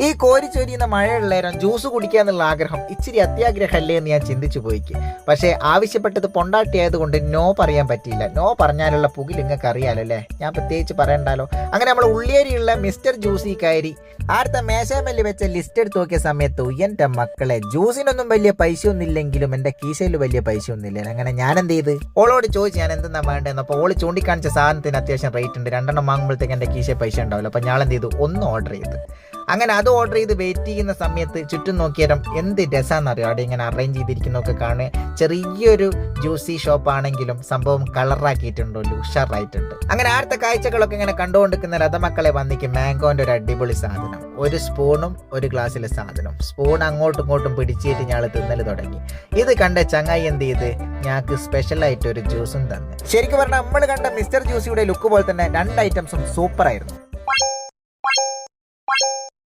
ഈ കോരി ചൊരിയുന്ന മഴയുള്ളേരം ജ്യൂസ് കുടിക്കാന്നുള്ള ആഗ്രഹം ഇച്ചിരി അത്യാഗ്രഹമല്ലേ എന്ന് ഞാൻ ചിന്തിച്ചു പോയിക്ക്. പക്ഷേ ആവശ്യപ്പെട്ടത് പൊണ്ടാട്ടിയായതുകൊണ്ട് നോ പറയാൻ പറ്റിയില്ല. നോ പറഞ്ഞാലുള്ള പുകിൽ നിങ്ങൾക്ക് അറിയാലോ അല്ലേ, ഞാൻ പ്രത്യേകിച്ച് പറയണ്ടല്ലോ. അങ്ങനെ നമ്മൾ ഉള്ളിയേരിയുള്ള മിസ്റ്റർ ജ്യൂസി കയറി ആടുത്ത മേശാമല്ലി വെച്ച ലിസ്റ്റ് എടുത്ത് നോക്കിയ സമയത്ത് എൻ്റെ മക്കളെ ജ്യൂസിനൊന്നും വലിയ പൈസ ഒന്നും ഇല്ലെങ്കിലും എൻ്റെ കീശയിൽ വലിയ പൈസ ഒന്നും ഇല്ല. അങ്ങനെ ഞാൻ എന്ത് ചെയ്ത് ഓളോട് ചോദിച്ചു ഞാൻ എന്തെന്നാ വേണ്ടതെന്ന്. അപ്പോൾ ഓള് ചൂണ്ടിക്കാണിച്ച സാധനത്തിന് അത്യാവശ്യം റേറ്റ് ഉണ്ട്. 2 വാങ്ങുമ്പോഴത്തേക്ക് എൻ്റെ കീശ പൈസ ഉണ്ടാവില്ല. അപ്പോൾ ഞാൻ എന്ത് ചെയ്തു, ഒന്ന് ഓർഡർ ചെയ്ത്. അങ്ങനെ അത് ഓർഡർ ചെയ്ത് വെയിറ്റ് ചെയ്യുന്ന സമയത്ത് ചുറ്റും നോക്കിയാലും എന്ത് രസമാണെന്നറിയോ, അവിടെ ഇങ്ങനെ അറേഞ്ച് ചെയ്തിരിക്കുന്നതൊക്കെ കാണുക. ചെറിയൊരു ജ്യൂസി ഷോപ്പ് ആണെങ്കിലും സംഭവം കളറാക്കിയിട്ടുണ്ടോ, ഉഷാറായിട്ടുണ്ട്. അങ്ങനെ അടുത്ത കാഴ്ചകളൊക്കെ ഇങ്ങനെ കണ്ടുകൊണ്ടിരിക്കുന്ന രഥമക്കളെ വന്നിക്ക് മാംഗോന്റെ ഒരു അടിപൊളി സാധനം, ഒരു സ്പൂണും ഒരു ഗ്ലാസ്സിലെ സാധനം. സ്പൂൺ അങ്ങോട്ടും ഇങ്ങോട്ടും പിടിച്ചിട്ട് ഞങ്ങൾ തിന്നൽ തുടങ്ങി. ഇത് കണ്ട ചങ്ങായി എന്ത് ചെയ്ത് ഞങ്ങൾക്ക് സ്പെഷ്യലായിട്ട് ഒരു ജ്യൂസും തന്നെ. ശരിക്കും പറഞ്ഞാൽ നമ്മൾ കണ്ട മിസ്റ്റർ ജ്യൂസിയുടെ ലുക്ക് പോലെ തന്നെ 2 ഐറ്റംസും സൂപ്പർ ആയിരുന്നു.